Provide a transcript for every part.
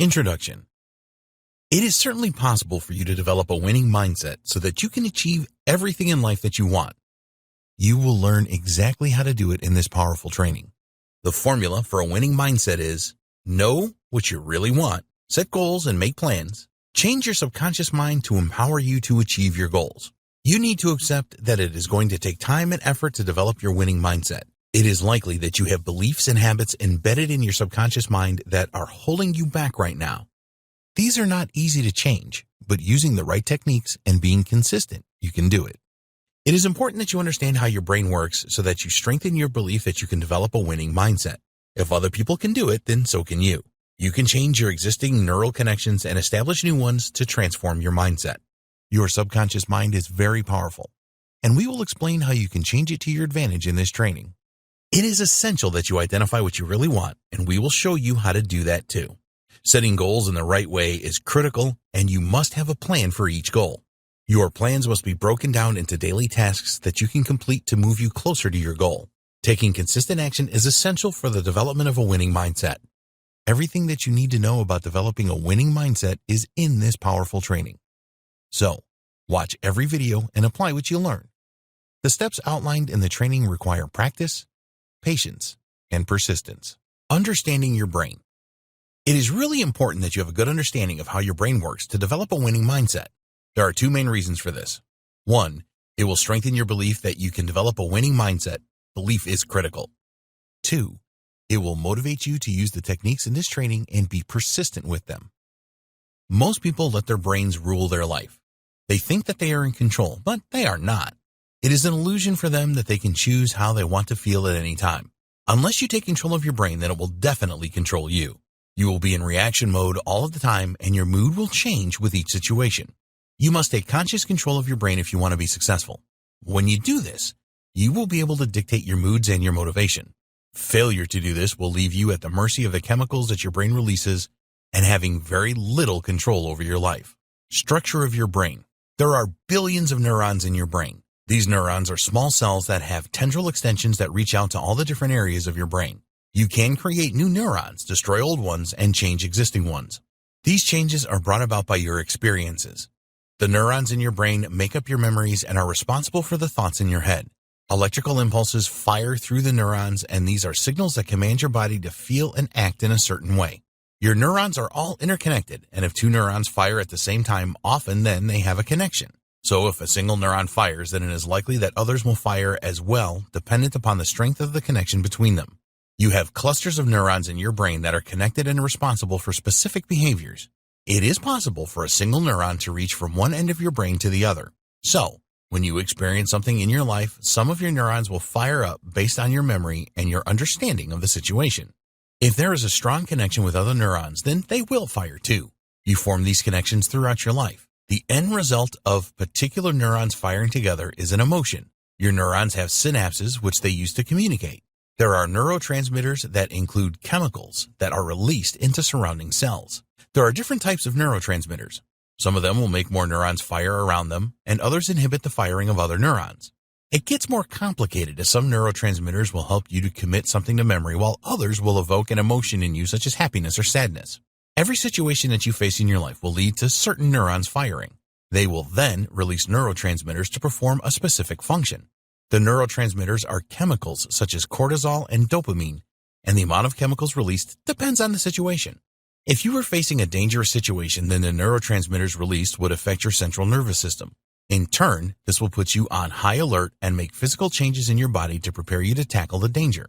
Introduction. It is certainly possible for you to develop a winning mindset so that you can achieve everything in life that you want. You will learn exactly how to do it in this powerful training. The formula for a winning mindset is know what you really want, set goals and make plans, change your subconscious mind to empower you to achieve your goals. You need to accept that it is going to take time and effort to develop your winning mindset. It is likely that you have beliefs and habits embedded in your subconscious mind that are holding you back right now. These are not easy to change, but using the right techniques and being consistent, you can do it. It is important that you understand how your brain works so that you strengthen your belief that you can develop a winning mindset. If other people can do it, then so can you. You can change your existing neural connections and establish new ones to transform your mindset. Your subconscious mind is very powerful, and we will explain how you can change it to your advantage in this training. It is essential that you identify what you really want, and we will show you how to do that too. Setting goals in the right way is critical, and you must have a plan for each goal. Your plans must be broken down into daily tasks that you can complete to move you closer to your goal. Taking consistent action is essential for the development of a winning mindset. Everything that you need to know about developing a winning mindset is in this powerful training. So, watch every video and apply what you learn. The steps outlined in the training require practice, patience, and persistence. Understanding your brain. It is really important that you have a good understanding of how your brain works to develop a winning mindset. There are two main reasons for this. One, it will strengthen your belief that you can develop a winning mindset. Belief is critical. Two, it will motivate you to use the techniques in this training and be persistent with them. Most people let their brains rule their life. They think that they are in control, but they are not. It is an illusion for them that they can choose how they want to feel at any time. Unless you take control of your brain, then it will definitely control you. You will be in reaction mode all of the time, and your mood will change with each situation. You must take conscious control of your brain if you want to be successful. When you do this, you will be able to dictate your moods and your motivation. Failure to do this will leave you at the mercy of the chemicals that your brain releases and having very little control over your life. Structure of your brain. There are billions of neurons in your brain. These neurons are small cells that have tendril extensions that reach out to all the different areas of your brain. You can create new neurons, destroy old ones, and change existing ones. These changes are brought about by your experiences. The neurons in your brain make up your memories and are responsible for the thoughts in your head. Electrical impulses fire through the neurons, and these are signals that command your body to feel and act in a certain way. Your neurons are all interconnected, and if two neurons fire at the same time, often then they have a connection. So if a single neuron fires, then it is likely that others will fire as well, dependent upon the strength of the connection between them. You have clusters of neurons in your brain that are connected and responsible for specific behaviors. It is possible for a single neuron to reach from one end of your brain to the other. So, when you experience something in your life, some of your neurons will fire up based on your memory and your understanding of the situation. If there is a strong connection with other neurons, then they will fire too. You form these connections throughout your life. The end result of particular neurons firing together is an emotion. Your neurons have synapses which they use to communicate. There are neurotransmitters that include chemicals that are released into surrounding cells. There are different types of neurotransmitters. Some of them will make more neurons fire around them, and others inhibit the firing of other neurons. It gets more complicated as some neurotransmitters will help you to commit something to memory while others will evoke an emotion in you such as happiness or sadness. Every situation that you face in your life will lead to certain neurons firing. They will then release neurotransmitters to perform a specific function. The neurotransmitters are chemicals such as cortisol and dopamine, and the amount of chemicals released depends on the situation. If you were facing a dangerous situation, then the neurotransmitters released would affect your central nervous system. In turn, this will put you on high alert and make physical changes in your body to prepare you to tackle the danger.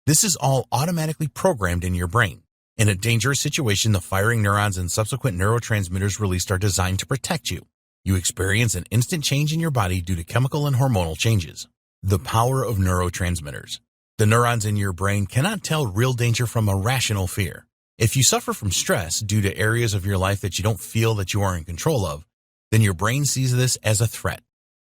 This is all automatically programmed in your brain. In a dangerous situation, the firing neurons and subsequent neurotransmitters released are designed to protect you. You experience an instant change in your body due to chemical and hormonal changes. The power of neurotransmitters. The neurons in your brain cannot tell real danger from irrational fear. If you suffer from stress due to areas of your life that you don't feel that you are in control of, then your brain sees this as a threat.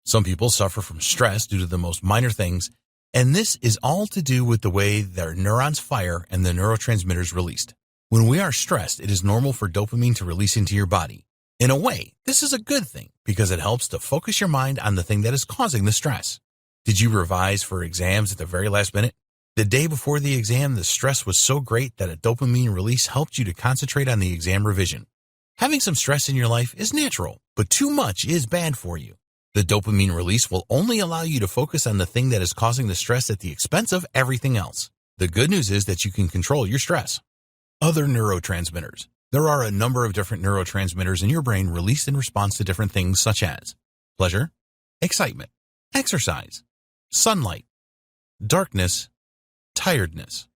Some people suffer from stress due to the most minor things, and this is all to do with the way their neurons fire and the neurotransmitters released. When we are stressed, it is normal for dopamine to release into your body. In a way, this is a good thing because it helps to focus your mind on the thing that is causing the stress. Did you revise for exams at the very last minute? The day before the exam, the stress was so great that a dopamine release helped you to concentrate on the exam revision. Having some stress in your life is natural, but too much is bad for you. The dopamine release will only allow you to focus on the thing that is causing the stress at the expense of everything else. The good news is that you can control your stress. Other neurotransmitters. There are a number of different neurotransmitters in your brain released in response to different things such as pleasure, excitement, exercise, sunlight, darkness, tiredness.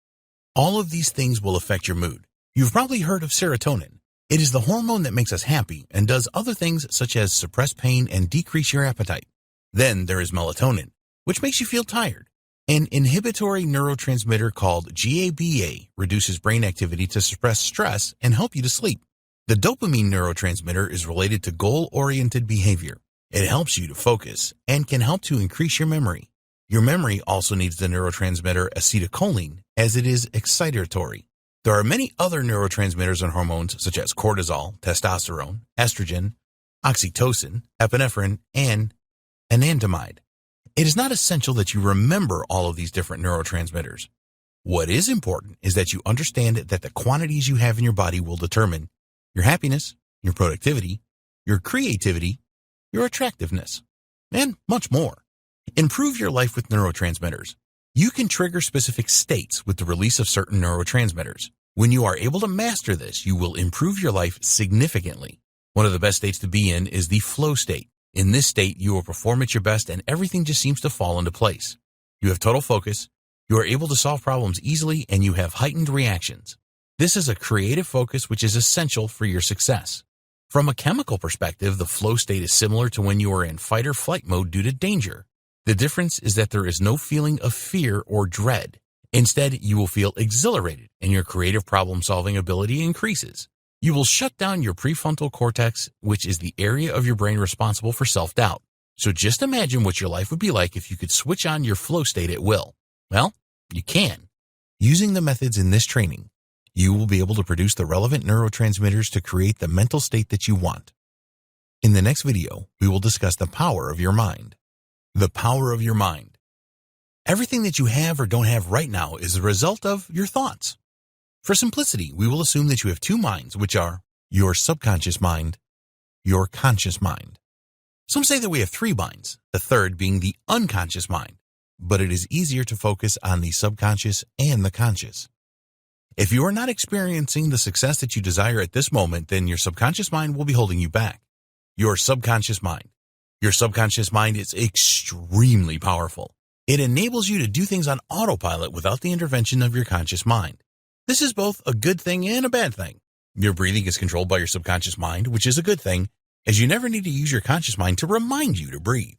All of these things will affect your mood. You've probably heard of serotonin. It is the hormone that makes us happy and does other things such as suppress pain and decrease your appetite. Then there is melatonin, which makes you feel tired. An inhibitory neurotransmitter called GABA reduces brain activity to suppress stress and help you to sleep. The dopamine neurotransmitter is related to goal-oriented behavior. It helps you to focus and can help to increase your memory. Your memory also needs the neurotransmitter acetylcholine, as it is excitatory. There are many other neurotransmitters and hormones such as cortisol, testosterone, estrogen, oxytocin, epinephrine, and anandamide. It is not essential that you remember all of these different neurotransmitters. What is important is that you understand that the quantities you have in your body will determine your happiness, your productivity, your creativity, your attractiveness, and much more. Improve your life with neurotransmitters. You can trigger specific states with the release of certain neurotransmitters. When you are able to master this, you will improve your life significantly. One of the best states to be in is the flow state. In this state, you will perform at your best and everything just seems to fall into place. You have total focus, you are able to solve problems easily, and you have heightened reactions. This is a creative focus which is essential for your success. From a chemical perspective, the flow state is similar to when you are in fight or flight mode due to danger. The difference is that there is no feeling of fear or dread. Instead, you will feel exhilarated and your creative problem-solving ability increases. You will shut down your prefrontal cortex, which is the area of your brain responsible for self-doubt. So just imagine what your life would be like if you could switch on your flow state at will. Well, you can. Using the methods in this training, you will be able to produce the relevant neurotransmitters to create the mental state that you want. In the next video, we will discuss the power of your mind. The power of your mind. Everything that you have or don't have right now is the result of your thoughts. For simplicity, we will assume that you have two minds, which are your subconscious mind, your conscious mind. Some say that we have three minds, the third being the unconscious mind, but it is easier to focus on the subconscious and the conscious. If you are not experiencing the success that you desire at this moment, then your subconscious mind will be holding you back. Your subconscious mind. Your subconscious mind is extremely powerful. It enables you to do things on autopilot without the intervention of your conscious mind. This is both a good thing and a bad thing. Your breathing is controlled by your subconscious mind, which is a good thing, as you never need to use your conscious mind to remind you to breathe.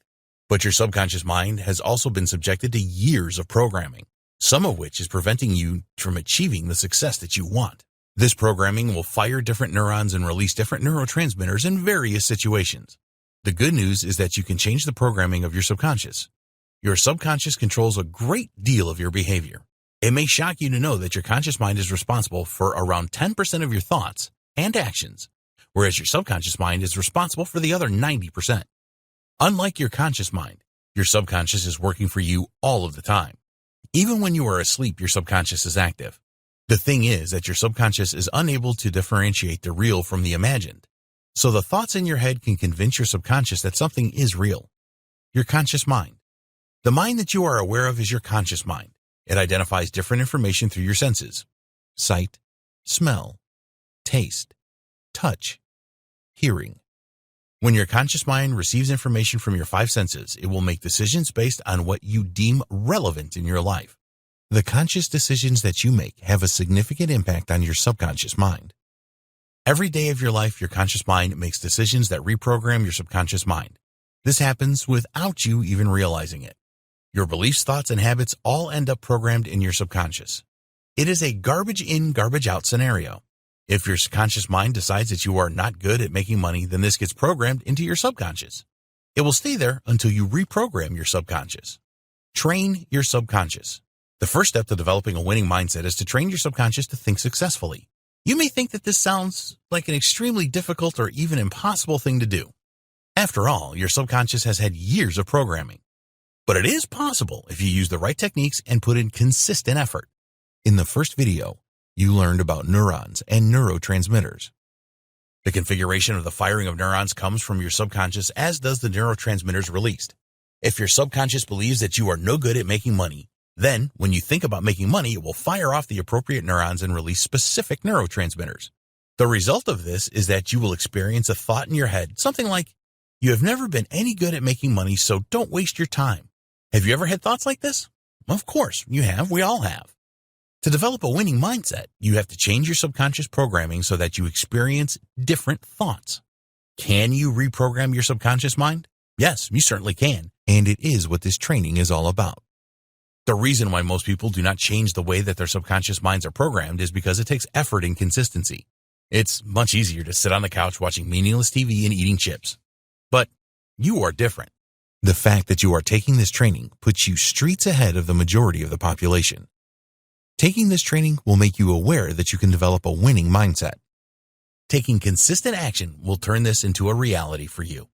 But your subconscious mind has also been subjected to years of programming, some of which is preventing you from achieving the success that you want. This programming will fire different neurons and release different neurotransmitters in various situations. The good news is that you can change the programming of your subconscious. Your subconscious controls a great deal of your behavior. It may shock you to know that your conscious mind is responsible for around 10% of your thoughts and actions, whereas your subconscious mind is responsible for the other 90%. Unlike your conscious mind, your subconscious is working for you all of the time. Even when you are asleep, your subconscious is active. The thing is that your subconscious is unable to differentiate the real from the imagined. So the thoughts in your head can convince your subconscious that something is real. Your conscious mind. The mind that you are aware of is your conscious mind. It identifies different information through your senses: sight, smell, taste, touch, hearing. When your conscious mind receives information from your five senses, it will make decisions based on what you deem relevant in your life. The conscious decisions that you make have a significant impact on your subconscious mind. Every day of your life, your conscious mind makes decisions that reprogram your subconscious mind. This happens without you even realizing it. Your beliefs, thoughts, and habits all end up programmed in your subconscious. It is a garbage in, garbage out scenario. If your conscious mind decides that you are not good at making money, then this gets programmed into your subconscious. It will stay there until you reprogram your subconscious. Train your subconscious. The first step to developing a winning mindset is to train your subconscious to think successfully. You may think that this sounds like an extremely difficult or even impossible thing to do. After all, your subconscious has had years of programming. But it is possible if you use the right techniques and put in consistent effort. In the first video, you learned about neurons and neurotransmitters. The configuration of the firing of neurons comes from your subconscious, as does the neurotransmitters released. If your subconscious believes that you are no good at making money, then when you think about making money, it will fire off the appropriate neurons and release specific neurotransmitters. The result of this is that you will experience a thought in your head, something like, "You have never been any good at making money, so don't waste your time." Have you ever had thoughts like this? Of course, you have. We all have. To develop a winning mindset, you have to change your subconscious programming so that you experience different thoughts. Can you reprogram your subconscious mind? Yes, you certainly can, and it is what this training is all about. The reason why most people do not change the way that their subconscious minds are programmed is because it takes effort and consistency. It's much easier to sit on the couch watching meaningless TV and eating chips. But you are different. The fact that you are taking this training puts you streets ahead of the majority of the population. Taking this training will make you aware that you can develop a winning mindset. Taking consistent action will turn this into a reality for you.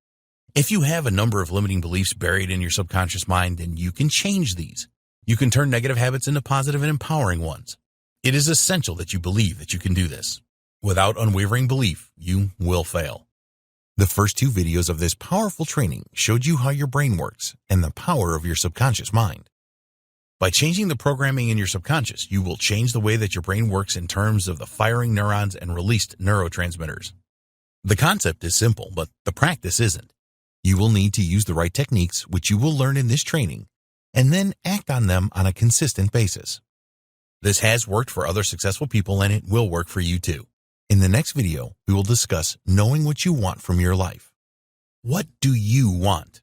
If you have a number of limiting beliefs buried in your subconscious mind, then you can change these. You can turn negative habits into positive and empowering ones. It is essential that you believe that you can do this. Without unwavering belief, you will fail. The first two videos of this powerful training showed you how your brain works and the power of your subconscious mind. By changing the programming in your subconscious, you will change the way that your brain works in terms of the firing neurons and released neurotransmitters. The concept is simple, but the practice isn't. You will need to use the right techniques, which you will learn in this training, and then act on them on a consistent basis. This has worked for other successful people, and it will work for you too. In the next video, we will discuss knowing what you want from your life. What do you want?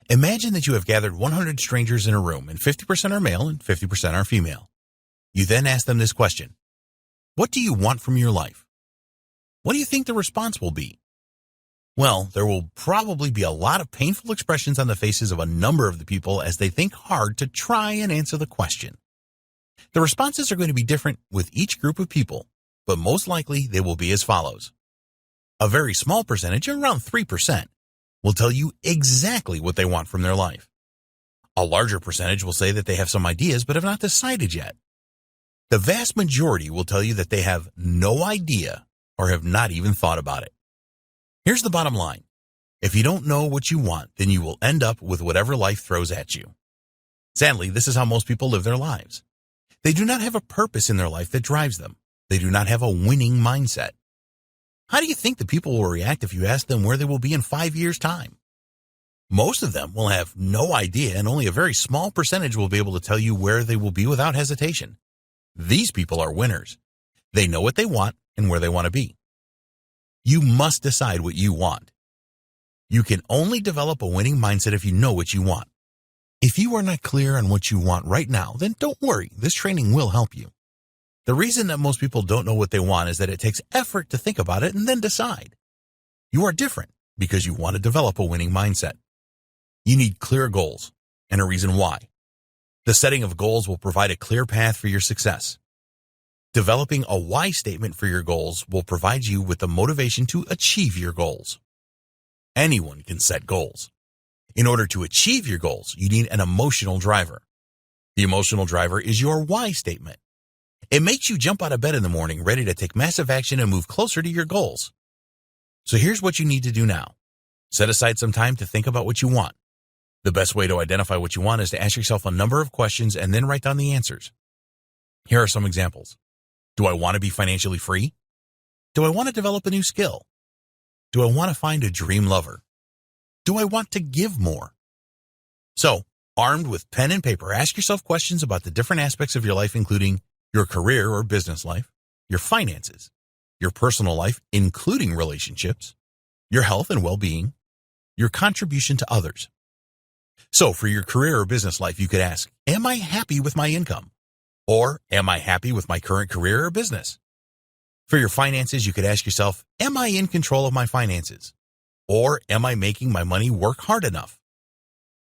Imagine that you have gathered 100 strangers in a room, and 50% are male and 50% are female. You then ask them this question: what do you want from your life? What do you think the response will be? Well, there will probably be a lot of painful expressions on the faces of a number of the people as they think hard to try and answer the question. The responses are going to be different with each group of people, but most likely they will be as follows. A very small percentage, around 3%, will tell you exactly what they want from their life. A larger percentage will say that they have some ideas but have not decided yet. The vast majority will tell you that they have no idea or have not even thought about it. Here's the bottom line. If you don't know what you want, then you will end up with whatever life throws at you. Sadly, this is how most people live their lives. They do not have a purpose in their life that drives them. They do not have a winning mindset. How do you think the people will react if you ask them where they will be in 5 years' time? Most of them will have no idea, and only a very small percentage will be able to tell you where they will be without hesitation. These people are winners. They know what they want and where they want to be. You must decide what you want. You can only develop a winning mindset if you know what you want. If you are not clear on what you want right now, then don't worry. This training will help you. The reason that most people don't know what they want is that it takes effort to think about it and then decide. You are different because you want to develop a winning mindset. You need clear goals and a reason why. The setting of goals will provide a clear path for your success. Developing a why statement for your goals will provide you with the motivation to achieve your goals. Anyone can set goals. In order to achieve your goals, you need an emotional driver. The emotional driver is your why statement. It makes you jump out of bed in the morning ready to take massive action and move closer to your goals. So here's what you need to do now. Set aside some time to think about what you want. The best way to identify what you want is to ask yourself a number of questions and then write down the answers. Here are some examples. Do I want to be financially free? Do I want to develop a new skill? Do I want to find a dream lover? Do I want to give more? So, armed with pen and paper, ask yourself questions about the different aspects of your life, including your career or business life, your finances, your personal life, including relationships, your health and well-being, your contribution to others. So for your career or business life, you could ask, am I happy with my income? Or am I happy with my current career or business? For your finances, you could ask yourself, am I in control of my finances? Or am I making my money work hard enough?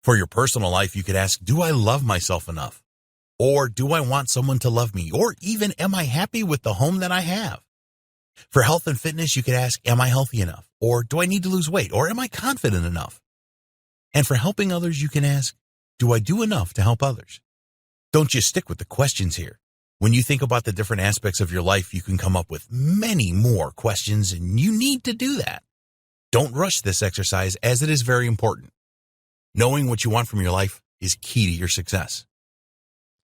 For your personal life, you could ask, do I love myself enough? Or do I want someone to love me? Or even, am I happy with the home that I have? For health and fitness, you could ask, am I healthy enough? Or do I need to lose weight? Or am I confident enough? And for helping others, you can ask, Do I do enough to help others? Don't just stick with the questions here. When you think about the different aspects of your life, you can come up with many more questions, and you need to do that. Don't rush this exercise, as it is very important. Knowing what you want from your life is key to your success.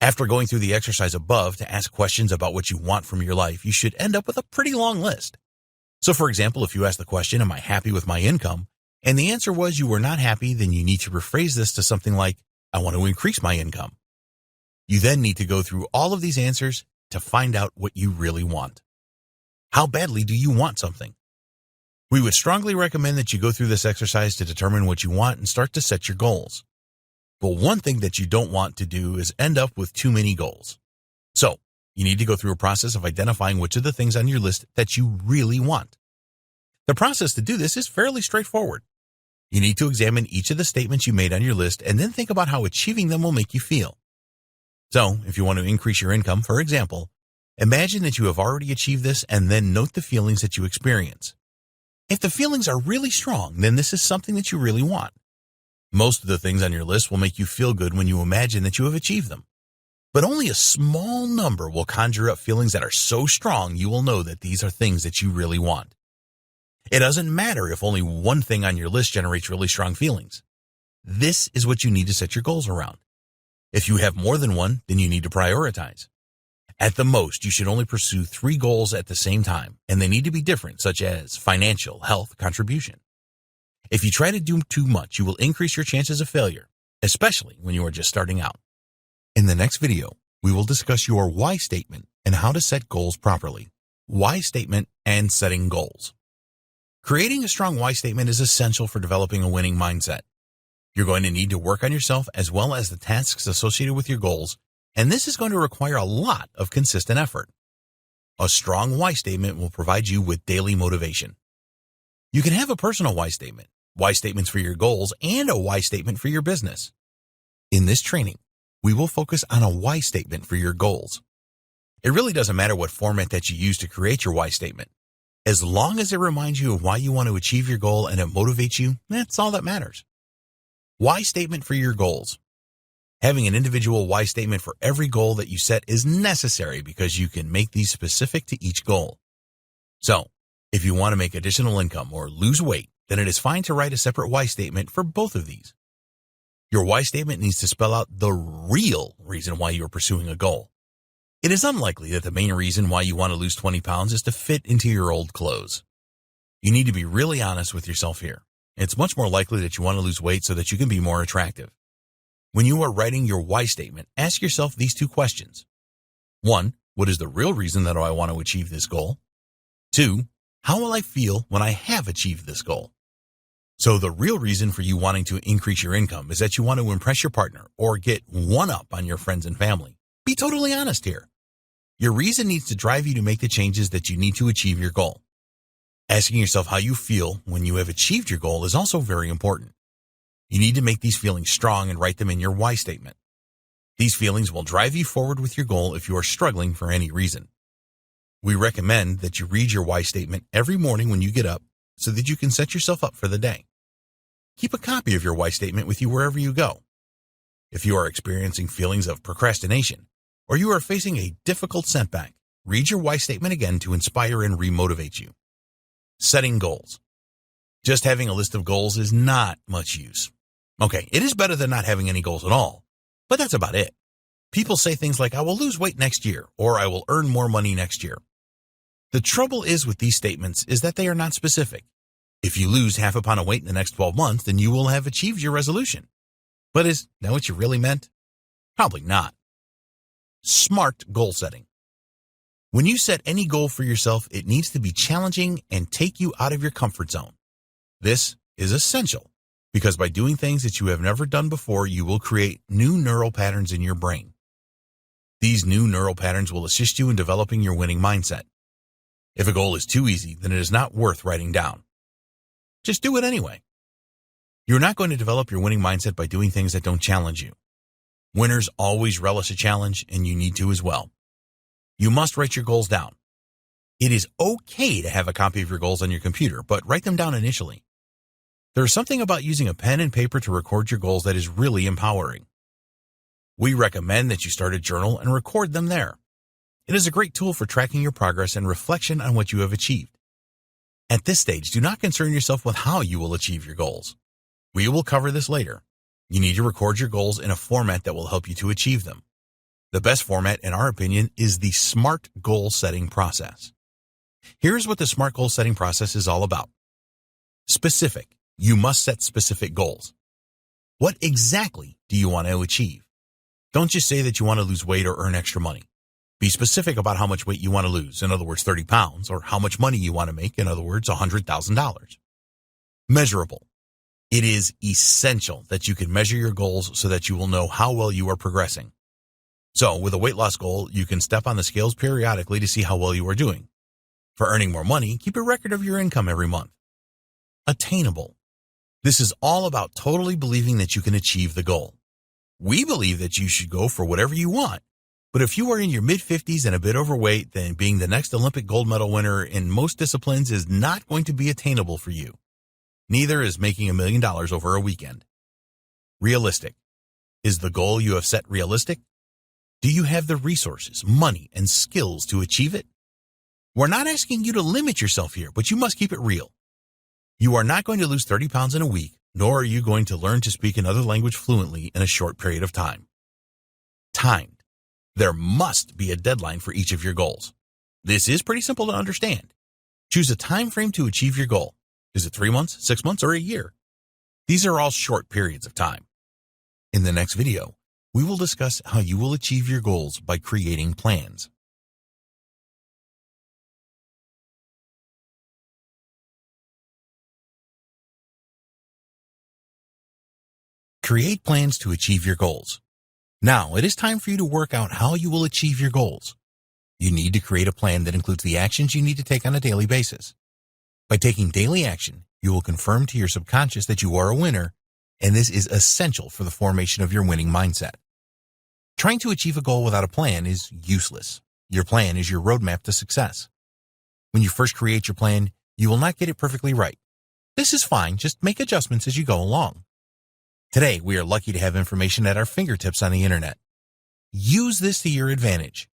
After going through the exercise above to ask questions about what you want from your life, you should end up with a pretty long list. So for example, if you ask the question, am I happy with my income? And the answer was you were not happy, then you need to rephrase this to something like, I want to increase my income. You then need to go through all of these answers to find out what you really want. How badly do you want something? We would strongly recommend that you go through this exercise to determine what you want and start to set your goals. But one thing that you don't want to do is end up with too many goals. So, you need to go through a process of identifying which of the things on your list that you really want. The process to do this is fairly straightforward. You need to examine each of the statements you made on your list and then think about how achieving them will make you feel. So, if you want to increase your income, for example, imagine that you have already achieved this and then note the feelings that you experience. If the feelings are really strong, then this is something that you really want. Most of the things on your list will make you feel good when you imagine that you have achieved them. But only a small number will conjure up feelings that are so strong you will know that these are things that you really want. It doesn't matter if only one thing on your list generates really strong feelings. This is what you need to set your goals around. If you have more than one, then you need to prioritize. At the most, you should only pursue 3 goals at the same time, and they need to be different, such as financial, health, contribution. If you try to do too much, you will increase your chances of failure, especially when you are just starting out. In the next video, we will discuss your why statement and how to set goals properly. Why statement and setting goals. Creating a strong why statement is essential for developing a winning mindset. You're going to need to work on yourself as well as the tasks associated with your goals, and this is going to require a lot of consistent effort. A strong why statement will provide you with daily motivation. You can have a personal why statements for your goals, and a why statement for your business. In this training, we will focus on a why statement for your goals. It really doesn't matter what format that you use to create your why statement. As long as it reminds you of why you want to achieve your goal and it motivates you, that's all that matters. Why statement for your goals. Having an individual why statement for every goal that you set is necessary because you can make these specific to each goal. So, if you want to make additional income or lose weight, then it is fine to write a separate why statement for both of these. Your why statement needs to spell out the real reason why you are pursuing a goal. It is unlikely that the main reason why you want to lose 20 pounds is to fit into your old clothes. You need to be really honest with yourself here. It's much more likely that you want to lose weight so that you can be more attractive. When you are writing your why statement, ask yourself these 2 questions. 1, what is the real reason that I want to achieve this goal? 2, how will I feel when I have achieved this goal? So the real reason for you wanting to increase your income is that you want to impress your partner or get one up on your friends and family. Be totally honest here. Your reason needs to drive you to make the changes that you need to achieve your goal. Asking yourself how you feel when you have achieved your goal is also very important. You need to make these feelings strong and write them in your why statement. These feelings will drive you forward with your goal if you are struggling for any reason. We recommend that you read your why statement every morning when you get up so that you can set yourself up for the day. Keep a copy of your why statement with you wherever you go. If you are experiencing feelings of procrastination or you are facing a difficult setback, read your why statement again to inspire and remotivate you. Setting goals. Just having a list of goals is not much use. Okay, it is better than not having any goals at all, but that's about it. People say things like, I will lose weight next year, or I will earn more money next year. The trouble is with these statements is that they are not specific. If you lose half a pound of weight in the next 12 months, then you will have achieved your resolution. But is that what you really meant? Probably not. Smart goal setting. When you set any goal for yourself, it needs to be challenging and take you out of your comfort zone. This is essential because by doing things that you have never done before, you will create new neural patterns in your brain. These new neural patterns will assist you in developing your winning mindset. If a goal is too easy, then it is not worth writing down. Just do it anyway. You're not going to develop your winning mindset by doing things that don't challenge you. Winners always relish a challenge, and you need to as well. You must write your goals down. It is okay to have a copy of your goals on your computer, but write them down initially. There is something about using a pen and paper to record your goals that is really empowering. We recommend that you start a journal and record them there. It is a great tool for tracking your progress and reflection on what you have achieved. At this stage, do not concern yourself with how you will achieve your goals. We will cover this later. You need to record your goals in a format that will help you to achieve them. The best format, in our opinion, is the SMART goal setting process. Here's what the SMART goal setting process is all about. Specific. You must set specific goals. What exactly do you want to achieve? Don't just say that you want to lose weight or earn extra money. Be specific about how much weight you want to lose, in other words, 30 pounds, or how much money you want to make, in other words, $100,000. Measurable. It is essential that you can measure your goals so that you will know how well you are progressing. So, with a weight loss goal, you can step on the scales periodically to see how well you are doing. For earning more money, keep a record of your income every month. Attainable. This is all about totally believing that you can achieve the goal. We believe that you should go for whatever you want. But if you are in your mid-50s and a bit overweight, then being the next Olympic gold medal winner in most disciplines is not going to be attainable for you. Neither is making $1 million over a weekend. Realistic. Is the goal you have set realistic? Do you have the resources, money, and skills to achieve it? We're not asking you to limit yourself here, but you must keep it real. You are not going to lose 30 pounds in a week, nor are you going to learn to speak another language fluently in a short period of time. Timed. There must be a deadline for each of your goals. This is pretty simple to understand. Choose a time frame to achieve your goal. Is it 3 months, 6 months, or a year? These are all short periods of time. In the next video, we will discuss how you will achieve your goals by creating plans. Create plans to achieve your goals. Now, it is time for you to work out how you will achieve your goals. You need to create a plan that includes the actions you need to take on a daily basis. By taking daily action, you will confirm to your subconscious that you are a winner, and this is essential for the formation of your winning mindset. Trying to achieve a goal without a plan is useless. Your plan is your roadmap to success. When you first create your plan, you will not get it perfectly right. This is fine, just make adjustments as you go along. Today, we are lucky to have information at our fingertips on the internet. Use this to your advantage.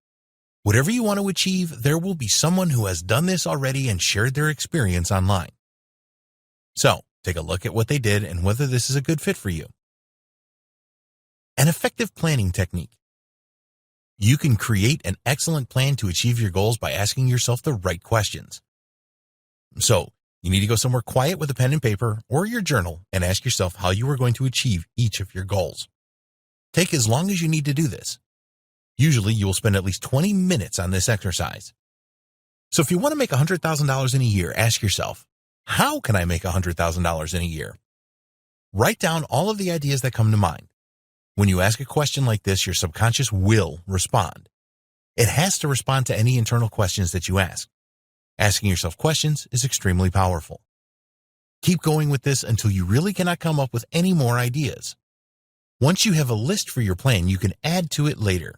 Whatever you want to achieve, there will be someone who has done this already and shared their experience online. So, take a look at what they did and whether this is a good fit for you. An effective planning technique. You can create an excellent plan to achieve your goals by asking yourself the right questions. So, you need to go somewhere quiet with a pen and paper or your journal and ask yourself how you are going to achieve each of your goals. Take as long as you need to do this. Usually, you will spend at least 20 minutes on this exercise. So if you want to make $100,000 in a year, ask yourself, how can I make $100,000 in a year? Write down all of the ideas that come to mind. When you ask a question like this, your subconscious will respond. It has to respond to any internal questions that you ask. Asking yourself questions is extremely powerful. Keep going with this until you really cannot come up with any more ideas. Once you have a list for your plan, you can add to it later.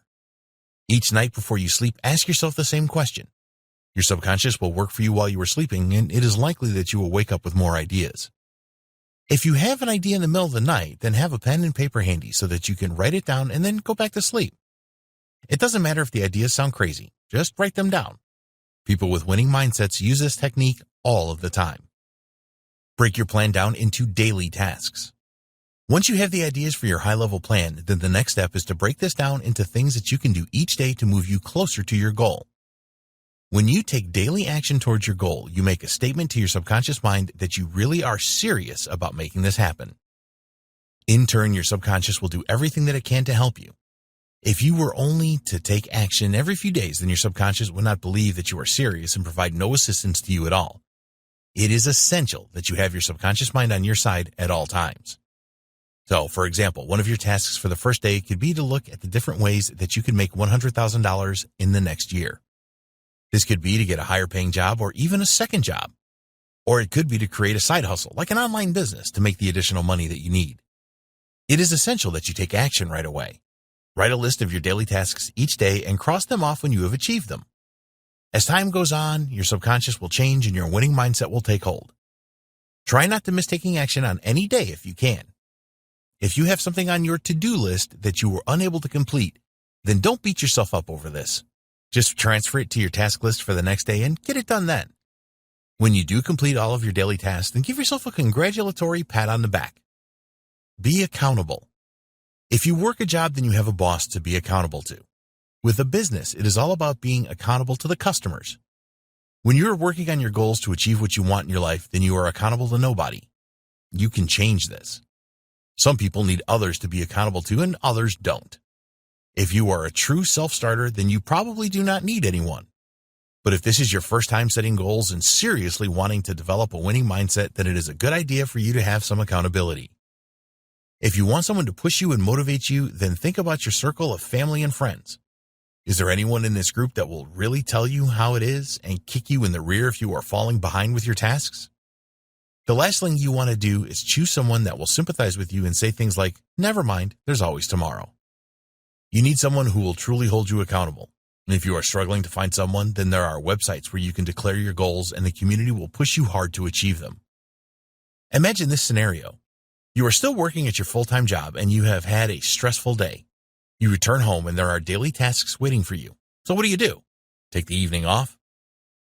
Each night before you sleep, ask yourself the same question. Your subconscious will work for you while you are sleeping, and it is likely that you will wake up with more ideas. If you have an idea in the middle of the night, then have a pen and paper handy so that you can write it down and then go back to sleep. It doesn't matter if the ideas sound crazy, just write them down. People with winning mindsets use this technique all of the time. Break your plan down into daily tasks. Once you have the ideas for your high-level plan, then the next step is to break this down into things that you can do each day to move you closer to your goal. When you take daily action towards your goal, you make a statement to your subconscious mind that you really are serious about making this happen. In turn, your subconscious will do everything that it can to help you. If you were only to take action every few days, then your subconscious would not believe that you are serious and provide no assistance to you at all. It is essential that you have your subconscious mind on your side at all times. So, for example, one of your tasks for the first day could be to look at the different ways that you can make $100,000 in the next year. This could be to get a higher paying job or even a second job. Or it could be to create a side hustle, like an online business, to make the additional money that you need. It is essential that you take action right away. Write a list of your daily tasks each day and cross them off when you have achieved them. As time goes on, your subconscious will change and your winning mindset will take hold. Try not to miss taking action on any day if you can. If you have something on your to-do list that you were unable to complete, then don't beat yourself up over this. Just transfer it to your task list for the next day and get it done then. When you do complete all of your daily tasks, then give yourself a congratulatory pat on the back. Be accountable. If you work a job, then you have a boss to be accountable to. With a business, it is all about being accountable to the customers. When you're working on your goals to achieve what you want in your life, then you are accountable to nobody. You can change this. Some people need others to be accountable to, and others don't. If you are a true self-starter, then you probably do not need anyone. But if this is your first time setting goals and seriously wanting to develop a winning mindset, then it is a good idea for you to have some accountability. If you want someone to push you and motivate you, then think about your circle of family and friends. Is there anyone in this group that will really tell you how it is and kick you in the rear if you are falling behind with your tasks? The last thing you want to do is choose someone that will sympathize with you and say things like, "Never mind, there's always tomorrow." You need someone who will truly hold you accountable. And if you are struggling to find someone, then there are websites where you can declare your goals and the community will push you hard to achieve them. Imagine this scenario. You are still working at your full-time job and you have had a stressful day. You return home and there are daily tasks waiting for you. So what do? Take the evening off?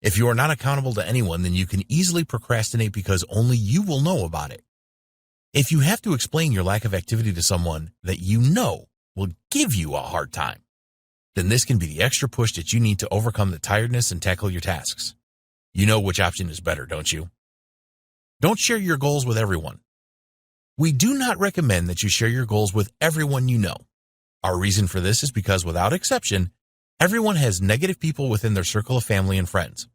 If you are not accountable to anyone, then you can easily procrastinate because only you will know about it. If you have to explain your lack of activity to someone that you know will give you a hard time, then this can be the extra push that you need to overcome the tiredness and tackle your tasks. You know which option is better, don't you? Don't share your goals with everyone. We do not recommend that you share your goals with everyone you know. Our reason for this is because, without exception, everyone has negative people within their circle of family and friends.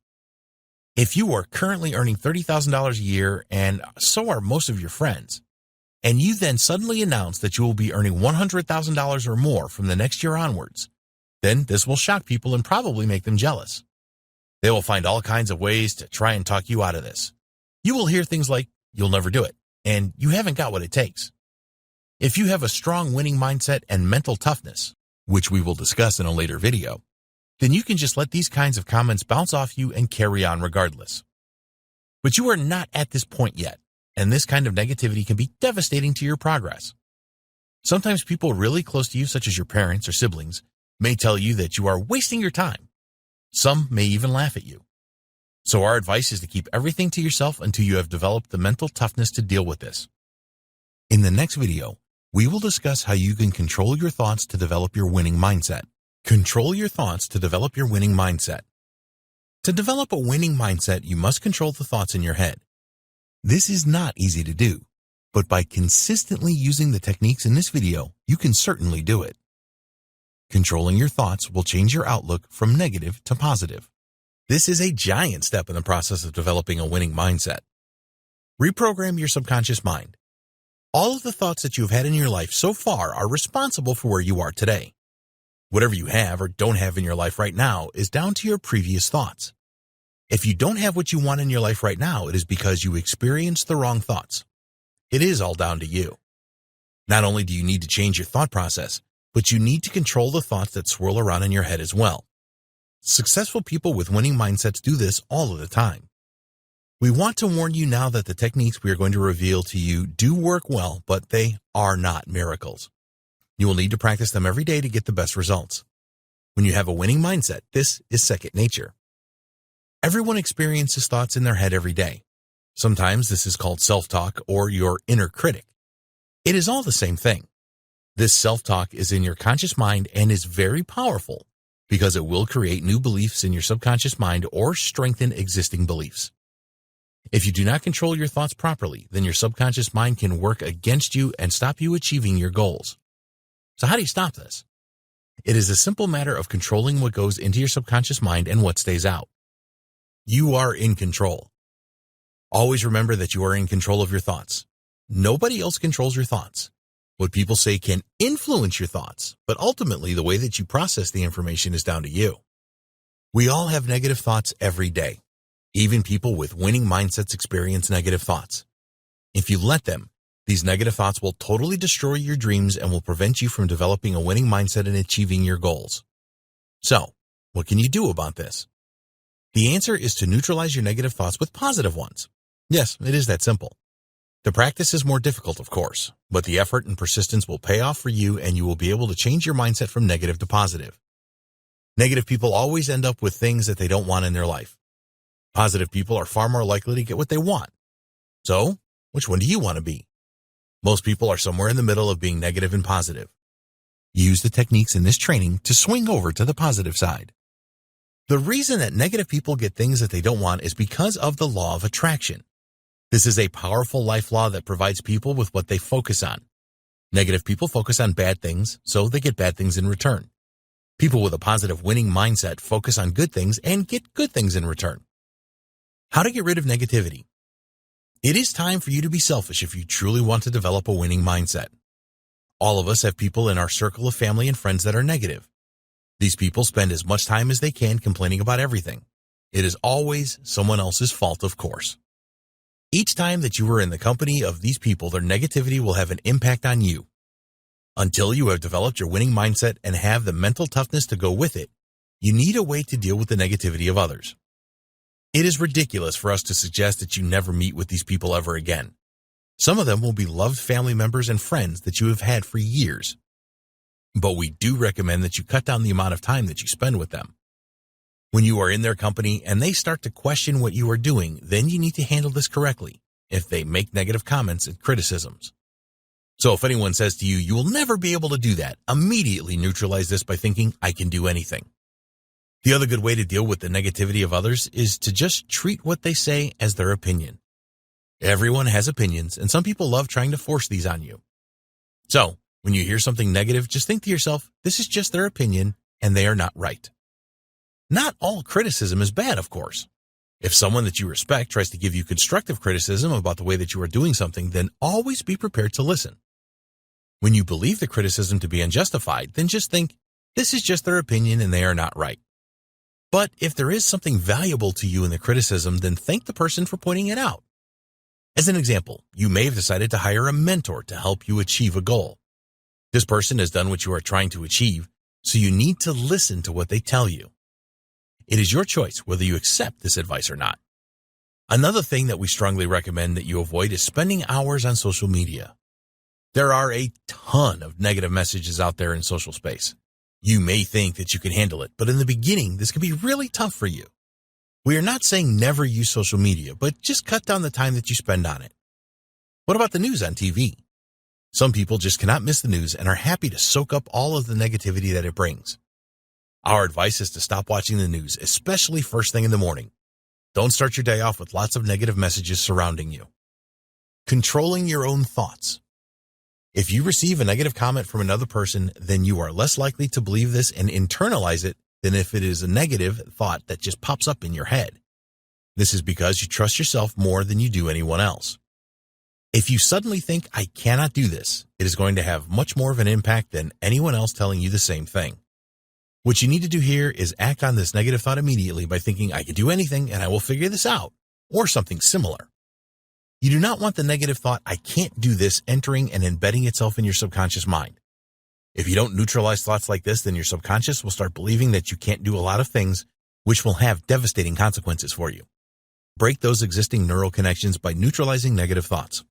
If you are currently earning $30,000 a year, and so are most of your friends, and you then suddenly announce that you will be earning $100,000 or more from the next year onwards, then this will shock people and probably make them jealous. They will find all kinds of ways to try and talk you out of this. You will hear things like, "You'll never do it," and "You haven't got what it takes." If you have a strong winning mindset and mental toughness, which we will discuss in a later video, then you can just let these kinds of comments bounce off you and carry on regardless. But you are not at this point yet, and this kind of negativity can be devastating to your progress. Sometimes people really close to you, such as your parents or siblings, may tell you that you are wasting your time. Some may even laugh at you. So our advice is to keep everything to yourself until you have developed the mental toughness to deal with this. In the next video, we will discuss how you can control your thoughts to develop your winning mindset. Control your thoughts to develop your winning mindset. To develop a winning mindset, you must control the thoughts in your head. This is not easy to do, but by consistently using the techniques in this video, you can certainly do it. Controlling your thoughts will change your outlook from negative to positive. This is a giant step in the process of developing a winning mindset. Reprogram your subconscious mind. All of the thoughts that you've had in your life so far are responsible for where you are today. Whatever you have or don't have in your life right now is down to your previous thoughts. If you don't have what you want in your life right now, it is because you experienced the wrong thoughts. It is all down to you. Not only do you need to change your thought process, but you need to control the thoughts that swirl around in your head as well. Successful people with winning mindsets do this all of the time. We want to warn you now that the techniques we are going to reveal to you do work well, but they are not miracles. You will need to practice them every day to get the best results. When you have a winning mindset, this is second nature. Everyone experiences thoughts in their head every day. Sometimes this is called self-talk or your inner critic. It is all the same thing. This self-talk is in your conscious mind and is very powerful because it will create new beliefs in your subconscious mind or strengthen existing beliefs. If you do not control your thoughts properly, then your subconscious mind can work against you and stop you achieving your goals. So how do you stop this? It is a simple matter of controlling what goes into your subconscious mind and what stays out. You are in control. Always remember that you are in control of your thoughts. Nobody else controls your thoughts. What people say can influence your thoughts, but ultimately the way that you process the information is down to you. We all have negative thoughts every day. Even people with winning mindsets experience negative thoughts. If you let them, these negative thoughts will totally destroy your dreams and will prevent you from developing a winning mindset and achieving your goals. So, what can you do about this? The answer is to neutralize your negative thoughts with positive ones. Yes, it is that simple. The practice is more difficult, of course, but the effort and persistence will pay off for you and you will be able to change your mindset from negative to positive. Negative people always end up with things that they don't want in their life. Positive people are far more likely to get what they want. So, which one do you want to be? Most people are somewhere in the middle of being negative and positive. Use the techniques in this training to swing over to the positive side. The reason that negative people get things that they don't want is because of the law of attraction. This is a powerful life law that provides people with what they focus on. Negative people focus on bad things, so they get bad things in return. People with a positive winning mindset focus on good things and get good things in return. How to get rid of negativity? It is time for you to be selfish if you truly want to develop a winning mindset. All of us have people in our circle of family and friends that are negative. These people spend as much time as they can complaining about everything. It is always someone else's fault, of course. Each time that you are in the company of these people, their negativity will have an impact on you. Until you have developed your winning mindset and have the mental toughness to go with it, you need a way to deal with the negativity of others. It is ridiculous for us to suggest that you never meet with these people ever again. Some of them will be loved family members and friends that you have had for years. But we do recommend that you cut down the amount of time that you spend with them. When you are in their company and they start to question what you are doing, then you need to handle this correctly if they make negative comments and criticisms. So if anyone says to you, "You will never be able to do that," immediately neutralize this by thinking, "I can do anything." The other good way to deal with the negativity of others is to just treat what they say as their opinion. Everyone has opinions, and some people love trying to force these on you. So, when you hear something negative, just think to yourself, this is just their opinion, and they are not right. Not all criticism is bad, of course. If someone that you respect tries to give you constructive criticism about the way that you are doing something, then always be prepared to listen. When you believe the criticism to be unjustified, then just think, this is just their opinion and they are not right. But if there is something valuable to you in the criticism, then thank the person for pointing it out. As an example, you may have decided to hire a mentor to help you achieve a goal. This person has done what you are trying to achieve, so you need to listen to what they tell you. It is your choice whether you accept this advice or not. Another thing that we strongly recommend that you avoid is spending hours on social media. There are a ton of negative messages out there in social space. You may think that you can handle it, but in the beginning, this can be really tough for you. We are not saying never use social media, but just cut down the time that you spend on it. What about the news on TV? Some people just cannot miss the news and are happy to soak up all of the negativity that it brings. Our advice is to stop watching the news, especially first thing in the morning. Don't start your day off with lots of negative messages surrounding you. Controlling your own thoughts. If you receive a negative comment from another person, then you are less likely to believe this and internalize it than if it is a negative thought that just pops up in your head. This is because you trust yourself more than you do anyone else. If you suddenly think, "I cannot do this," it is going to have much more of an impact than anyone else telling you the same thing. What you need to do here is act on this negative thought immediately by thinking, "I can do anything and I will figure this out," or something similar. You do not want the negative thought, "I can't do this," entering and embedding itself in your subconscious mind. If you don't neutralize thoughts like this, then your subconscious will start believing that you can't do a lot of things, which will have devastating consequences for you. Break those existing neural connections by neutralizing negative thoughts.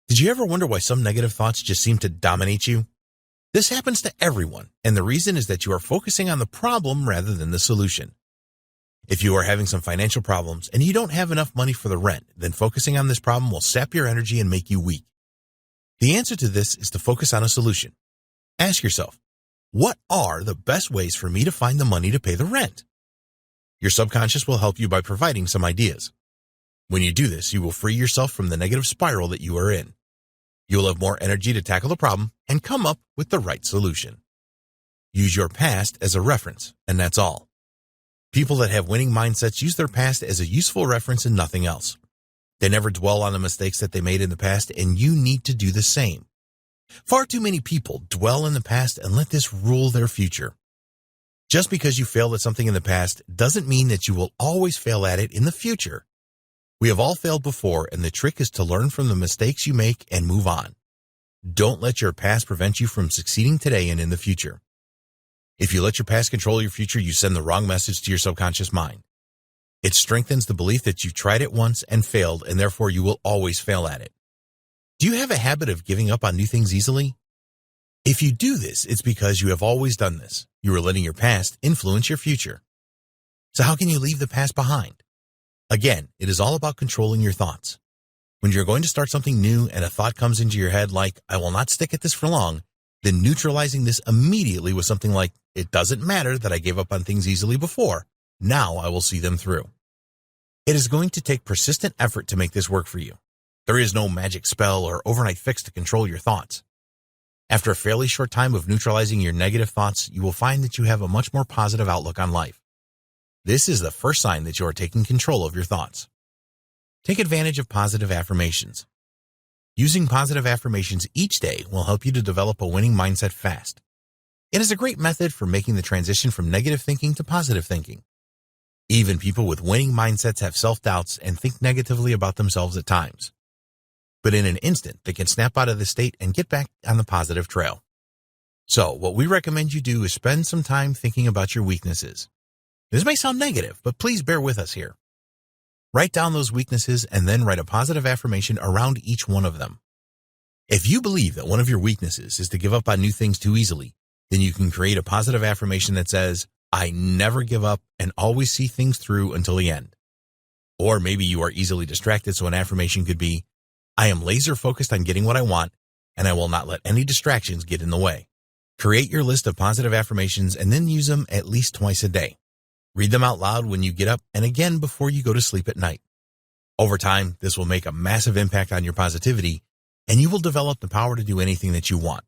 Did you ever wonder why some negative thoughts just seem to dominate you? This happens to everyone, and the reason is that you are focusing on the problem rather than the solution. If you are having some financial problems and you don't have enough money for the rent, then focusing on this problem will sap your energy and make you weak. The answer to this is to focus on a solution. Ask yourself, what are the best ways for me to find the money to pay the rent? Your subconscious will help you by providing some ideas. When you do this, you will free yourself from the negative spiral that you are in. You will have more energy to tackle the problem and come up with the right solution. Use your past as a reference, and that's all. People that have winning mindsets use their past as a useful reference and nothing else. They never dwell on the mistakes that they made in the past, and you need to do the same. Far too many people dwell in the past and let this rule their future. Just because you failed at something in the past doesn't mean that you will always fail at it in the future. We have all failed before, and the trick is to learn from the mistakes you make and move on. Don't let your past prevent you from succeeding today and in the future. If you let your past control your future, you send the wrong message to your subconscious mind. It strengthens the belief that you tried it once and failed, and therefore you will always fail at it. Do you have a habit of giving up on new things easily? If you do this, it's because you have always done this. You are letting your past influence your future. So how can you leave the past behind? Again, it is all about controlling your thoughts. When you're going to start something new and a thought comes into your head like, I will not stick at this for long, then neutralizing this immediately with something like, it doesn't matter that I gave up on things easily before. Now I will see them through. It is going to take persistent effort to make this work for you. There is no magic spell or overnight fix to control your thoughts. After a fairly short time of neutralizing your negative thoughts, you will find that you have a much more positive outlook on life. This is the first sign that you are taking control of your thoughts. Take advantage of positive affirmations. Using positive affirmations each day will help you to develop a winning mindset fast. It is a great method for making the transition from negative thinking to positive thinking. Even people with winning mindsets have self-doubts and think negatively about themselves at times. But in an instant, they can snap out of this state and get back on the positive trail. So, what we recommend you do is spend some time thinking about your weaknesses. This may sound negative, but please bear with us here. Write down those weaknesses and then write a positive affirmation around each one of them. If you believe that one of your weaknesses is to give up on new things too easily, then you can create a positive affirmation that says, I never give up and always see things through until the end. Or maybe you are easily distracted, so an affirmation could be, I am laser focused on getting what I want, and I will not let any distractions get in the way. Create your list of positive affirmations and then use them at least twice a day. Read them out loud when you get up and again before you go to sleep at night. Over time, this will make a massive impact on your positivity, and you will develop the power to do anything that you want.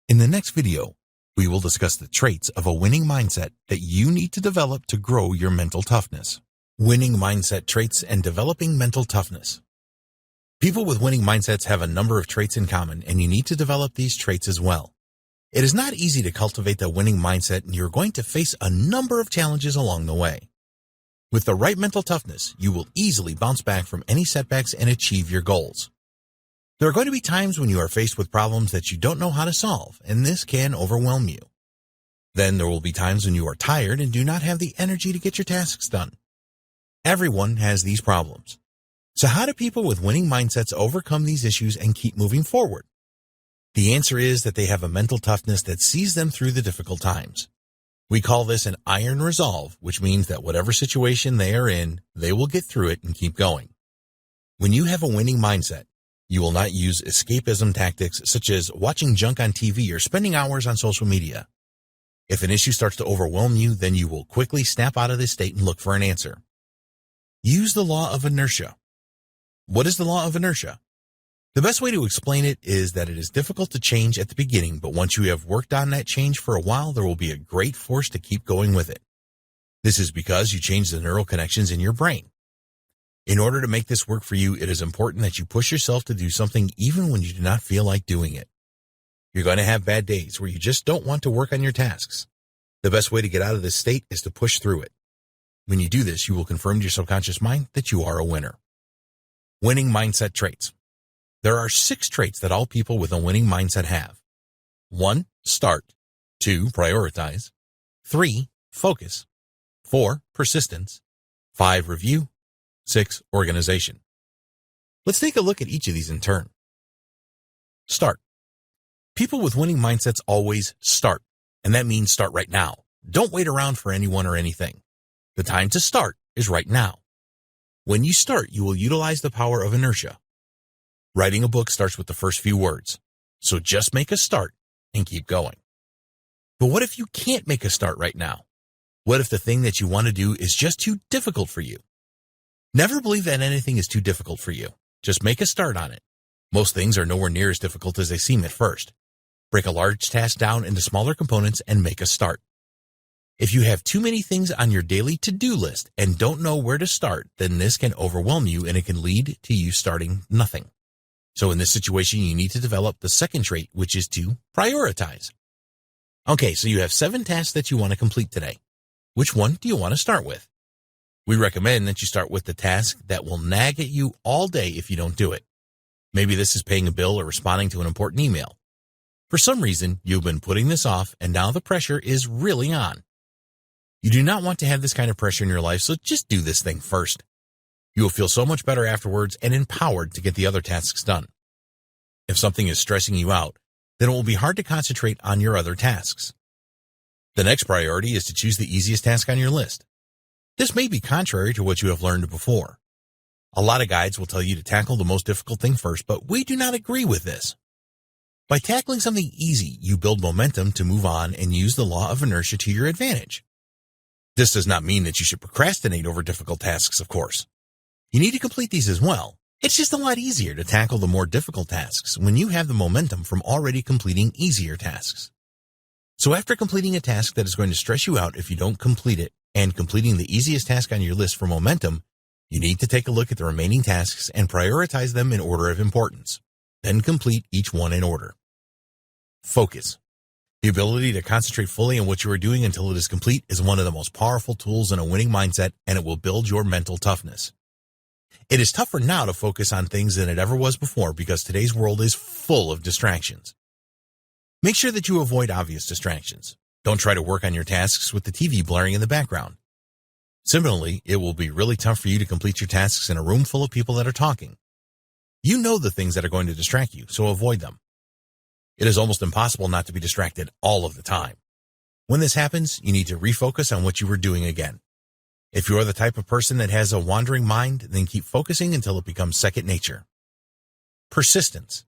In the next video, we will discuss the traits of a winning mindset that you need to develop to grow your mental toughness. Winning mindset traits and developing mental toughness. People with winning mindsets have a number of traits in common, and you need to develop these traits as well. It is not easy to cultivate the winning mindset, and you're going to face a number of challenges along the way. With the right mental toughness, you will easily bounce back from any setbacks and achieve your goals. There are going to be times when you are faced with problems that you don't know how to solve, and this can overwhelm you. Then there will be times when you are tired and do not have the energy to get your tasks done. Everyone has these problems. So how do people with winning mindsets overcome these issues and keep moving forward? The answer is that they have a mental toughness that sees them through the difficult times. We call this an iron resolve, which means that whatever situation they are in, they will get through it and keep going. When you have a winning mindset, you will not use escapism tactics such as watching junk on TV or spending hours on social media. If an issue starts to overwhelm you, then you will quickly snap out of this state and look for an answer. Use the law of inertia. What is the law of inertia? The best way to explain it is that it is difficult to change at the beginning, but once you have worked on that change for a while, there will be a great force to keep going with it. This is because you change the neural connections in your brain. In order to make this work for you, it is important that you push yourself to do something even when you do not feel like doing it. You're going to have bad days where you just don't want to work on your tasks. The best way to get out of this state is to push through it. When you do this, you will confirm to your subconscious mind that you are a winner. Winning mindset traits. There are 6 traits that all people with a winning mindset have. 1. Start. 2. Prioritize. 3. Focus. 4. Persistence. 5. Review. 6. Organization. Let's take a look at each of these in turn. Start. People with winning mindsets always start, and that means start right now. Don't wait around for anyone or anything. The time to start is right now. When you start, you will utilize the power of inertia. Writing a book starts with the first few words, so just make a start and keep going. But what if you can't make a start right now? What if the thing that you want to do is just too difficult for you? Never believe that anything is too difficult for you. Just make a start on it. Most things are nowhere near as difficult as they seem at first. Break a large task down into smaller components and make a start. If you have too many things on your daily to-do list and don't know where to start, then this can overwhelm you and it can lead to you starting nothing. So in this situation, you need to develop the second trait, which is to prioritize. Okay, so you have 7 tasks that you want to complete today. Which one do you want to start with? We recommend that you start with the task that will nag at you all day if you don't do it. Maybe this is paying a bill or responding to an important email. For some reason, you've been putting this off and now the pressure is really on. You do not want to have this kind of pressure in your life, so just do this thing first. You will feel so much better afterwards and empowered to get the other tasks done. If something is stressing you out, then it will be hard to concentrate on your other tasks. The next priority is to choose the easiest task on your list. This may be contrary to what you have learned before. A lot of guides will tell you to tackle the most difficult thing first, but we do not agree with this. By tackling something easy, you build momentum to move on and use the law of inertia to your advantage. This does not mean that you should procrastinate over difficult tasks, of course. You need to complete these as well. It's just a lot easier to tackle the more difficult tasks when you have the momentum from already completing easier tasks. So after completing a task that is going to stress you out if you don't complete it, and completing the easiest task on your list for momentum, you need to take a look at the remaining tasks and prioritize them in order of importance. Then complete each one in order. Focus. The ability to concentrate fully on what you are doing until it is complete is one of the most powerful tools in a winning mindset, and it will build your mental toughness. It is tougher now to focus on things than it ever was before because today's world is full of distractions. Make sure that you avoid obvious distractions. Don't try to work on your tasks with the TV blaring in the background. Similarly, it will be really tough for you to complete your tasks in a room full of people that are talking. You know the things that are going to distract you, so avoid them. It is almost impossible not to be distracted all of the time. When this happens, you need to refocus on what you were doing again. If you are the type of person that has a wandering mind, then keep focusing until it becomes second nature. Persistence.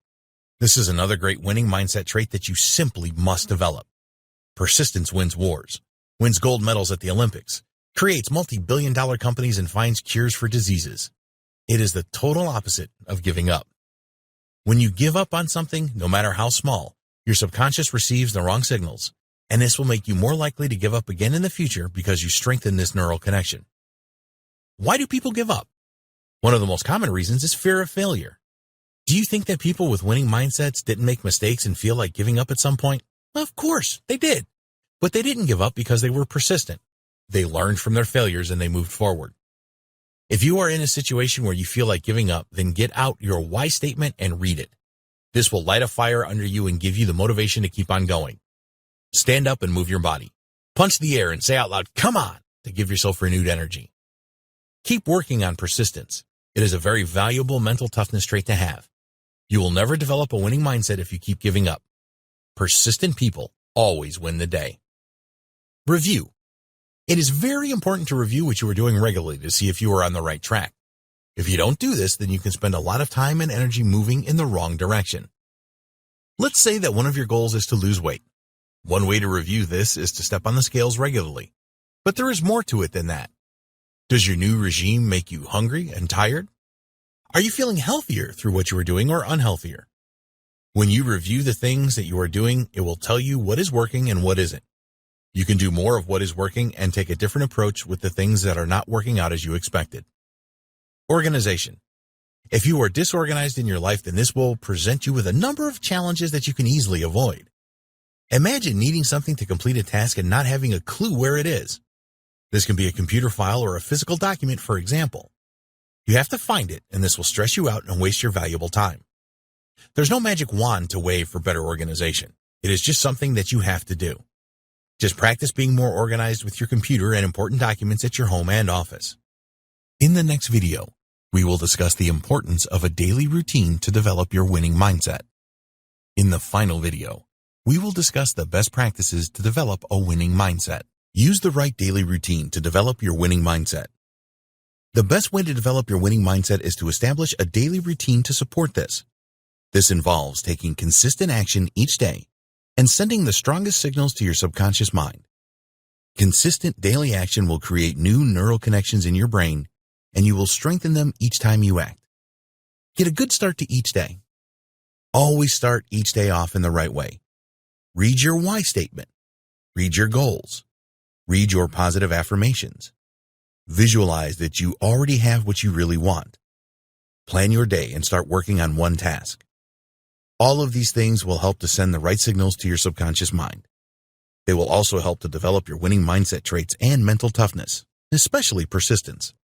This is another great winning mindset trait that you simply must develop. Persistence wins wars, wins gold medals at the Olympics, creates multi-billion-dollar companies, and finds cures for diseases. It is the total opposite of giving up. When you give up on something, no matter how small, your subconscious receives the wrong signals, and this will make you more likely to give up again in the future because you strengthen this neural connection. Why do people give up? One of the most common reasons is fear of failure. Do you think that people with winning mindsets didn't make mistakes and feel like giving up at some point? Of course, they did. But they didn't give up because they were persistent. They learned from their failures and they moved forward. If you are in a situation where you feel like giving up, then get out your why statement and read it. This will light a fire under you and give you the motivation to keep on going. Stand up and move your body. Punch the air and say out loud, "Come on," to give yourself renewed energy. Keep working on persistence. It is a very valuable mental toughness trait to have. You will never develop a winning mindset if you keep giving up. Persistent people always win the day. Review. It is very important to review what you are doing regularly to see if you are on the right track. If you don't do this, then you can spend a lot of time and energy moving in the wrong direction. Let's say that one of your goals is to lose weight. One way to review this is to step on the scales regularly. But there is more to it than that. Does your new regime make you hungry and tired? Are you feeling healthier through what you are doing or unhealthier? When you review the things that you are doing, it will tell you what is working and what isn't. You can do more of what is working and take a different approach with the things that are not working out as you expected. Organization. If you are disorganized in your life, then this will present you with a number of challenges that you can easily avoid. Imagine needing something to complete a task and not having a clue where it is. This can be a computer file or a physical document, for example. You have to find it, and this will stress you out and waste your valuable time. There's no magic wand to wave for better organization. It is just something that you have to do. Just practice being more organized with your computer and important documents at your home and office. In the next video, we will discuss the importance of a daily routine to develop your winning mindset. In the final video, we will discuss the best practices to develop a winning mindset. Use the right daily routine to develop your winning mindset. The best way to develop your winning mindset is to establish a daily routine to support this. This involves taking consistent action each day and sending the strongest signals to your subconscious mind. Consistent daily action will create new neural connections in your brain, and you will strengthen them each time you act. Get a good start to each day. Always start each day off in the right way. Read your why statement. Read your goals. Read your positive affirmations. Visualize that you already have what you really want. Plan your day and start working on one task. All of these things will help to send the right signals to your subconscious mind. They will also help to develop your winning mindset traits and mental toughness, especially persistence.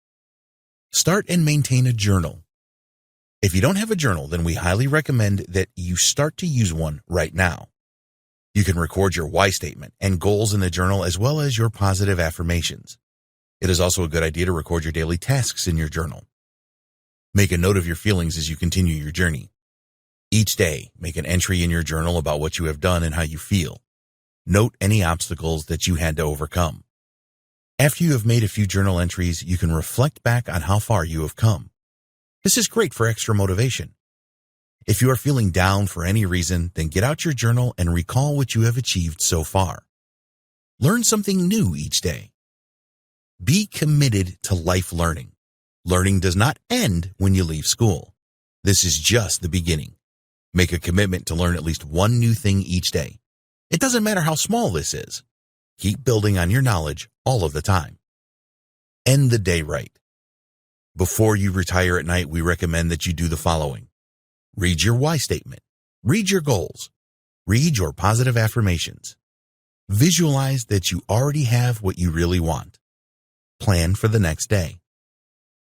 Start and maintain a journal. If you don't have a journal, then we highly recommend that you start to use one right now. You can record your why statement and goals in the journal as well as your positive affirmations. It is also a good idea to record your daily tasks in your journal. Make a note of your feelings as you continue your journey. Each day, make an entry in your journal about what you have done and how you feel. Note any obstacles that you had to overcome. After you have made a few journal entries, you can reflect back on how far you have come. This is great for extra motivation. If you are feeling down for any reason, then get out your journal and recall what you have achieved so far. Learn something new each day. Be committed to life learning. Learning does not end when you leave school. This is just the beginning. Make a commitment to learn at least one new thing each day. It doesn't matter how small this is. Keep building on your knowledge all of the time. End the day right. Before you retire at night, we recommend that you do the following. Read your why statement. Read your goals. Read your positive affirmations. Visualize that you already have what you really want. Plan for the next day.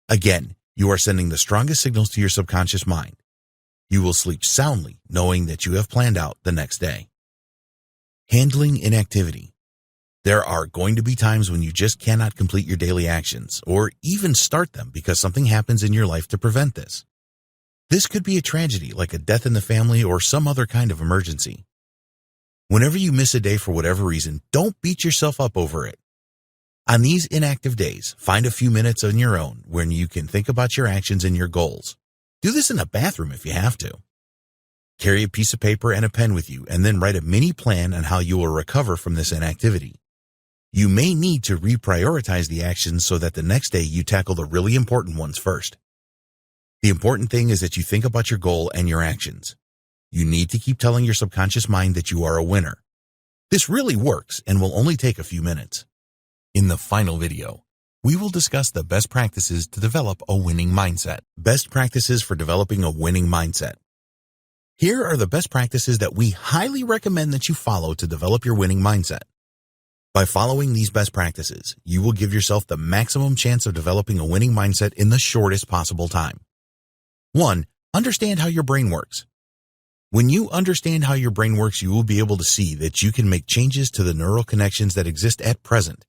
Again, you are sending the strongest signals to your subconscious mind. You will sleep soundly knowing that you have planned out the next day. Handling inactivity. There are going to be times when you just cannot complete your daily actions or even start them because something happens in your life to prevent this. This could be a tragedy like a death in the family or some other kind of emergency. Whenever you miss a day for whatever reason, don't beat yourself up over it. On these inactive days, find a few minutes on your own when you can think about your actions and your goals. Do this in a bathroom if you have to. Carry a piece of paper and a pen with you and then write a mini plan on how you will recover from this inactivity. You may need to reprioritize the actions so that the next day you tackle the really important ones first. The important thing is that you think about your goal and your actions. You need to keep telling your subconscious mind that you are a winner. This really works and will only take a few minutes. In the final video, we will discuss the best practices to develop a winning mindset. Best practices for developing a winning mindset. Here are the best practices that we highly recommend that you follow to develop your winning mindset. By following these best practices, you will give yourself the maximum chance of developing a winning mindset in the shortest possible time. 1. Understand how your brain works. When you understand how your brain works, you will be able to see that you can make changes to the neural connections that exist at present.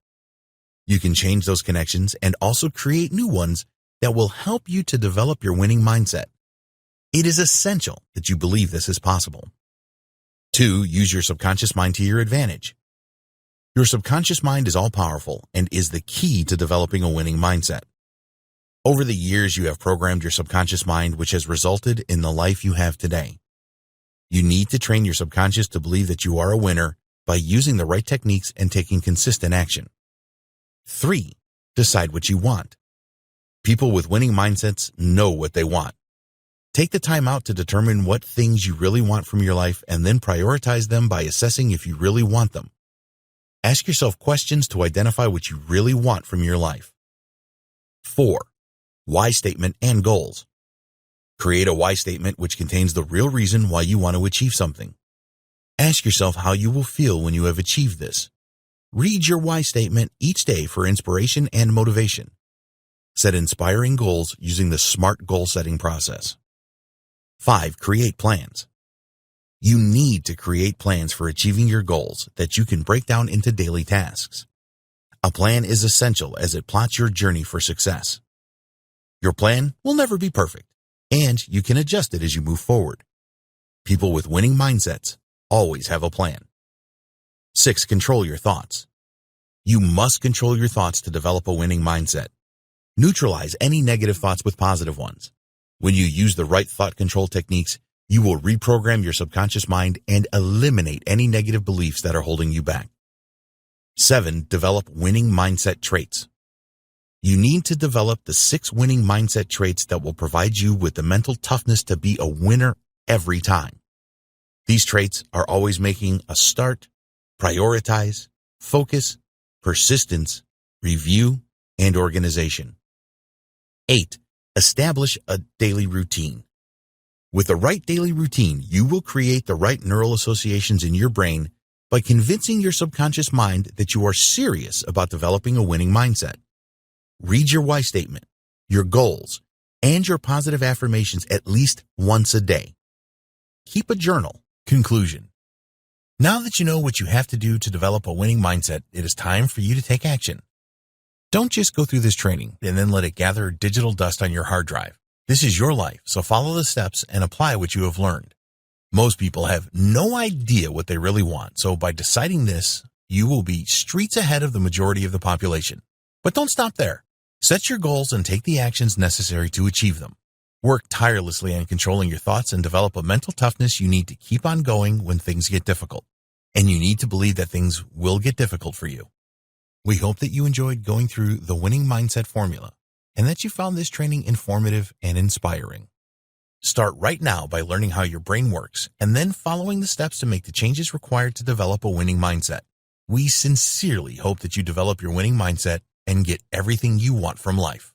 You can change those connections and also create new ones that will help you to develop your winning mindset. It is essential that you believe this is possible. 2. Use your subconscious mind to your advantage. Your subconscious mind is all-powerful and is the key to developing a winning mindset. Over the years, you have programmed your subconscious mind, which has resulted in the life you have today. You need to train your subconscious to believe that you are a winner by using the right techniques and taking consistent action. 3. Decide what you want. People with winning mindsets know what they want. Take the time out to determine what things you really want from your life and then prioritize them by assessing if you really want them. Ask yourself questions to identify what you really want from your life. 4. Why statement and goals. Create a why statement which contains the real reason why you want to achieve something. Ask yourself how you will feel when you have achieved this. Read your why statement each day for inspiration and motivation. Set inspiring goals using the SMART goal setting process. 5. Create plans. You need to create plans for achieving your goals that you can break down into daily tasks. A plan is essential as it plots your journey for success. Your plan will never be perfect, and you can adjust it as you move forward. People with winning mindsets always have a plan. 6. Control your thoughts. You must control your thoughts to develop a winning mindset. Neutralize any negative thoughts with positive ones. When you use the right thought control techniques, you will reprogram your subconscious mind and eliminate any negative beliefs that are holding you back. 7. Develop winning mindset traits. You need to develop the 6 winning mindset traits that will provide you with the mental toughness to be a winner every time. These traits are always making a start, prioritize, focus, persistence, review, and organization. 8. Establish a daily routine. With the right daily routine, you will create the right neural associations in your brain by convincing your subconscious mind that you are serious about developing a winning mindset. Read your why statement, your goals, and your positive affirmations at least once a day. Keep a journal. Conclusion. Now that you know what you have to do to develop a winning mindset, it is time for you to take action. Don't just go through this training and then let it gather digital dust on your hard drive. This is your life, so follow the steps and apply what you have learned. Most people have no idea what they really want, so by deciding this, you will be streets ahead of the majority of the population. But don't stop there. Set your goals and take the actions necessary to achieve them. Work tirelessly on controlling your thoughts and develop a mental toughness you need to keep on going when things get difficult. And you need to believe that things will get difficult for you. We hope that you enjoyed going through the winning mindset formula and that you found this training informative and inspiring. Start right now by learning how your brain works and then following the steps to make the changes required to develop a winning mindset. We sincerely hope that you develop your winning mindset and get everything you want from life.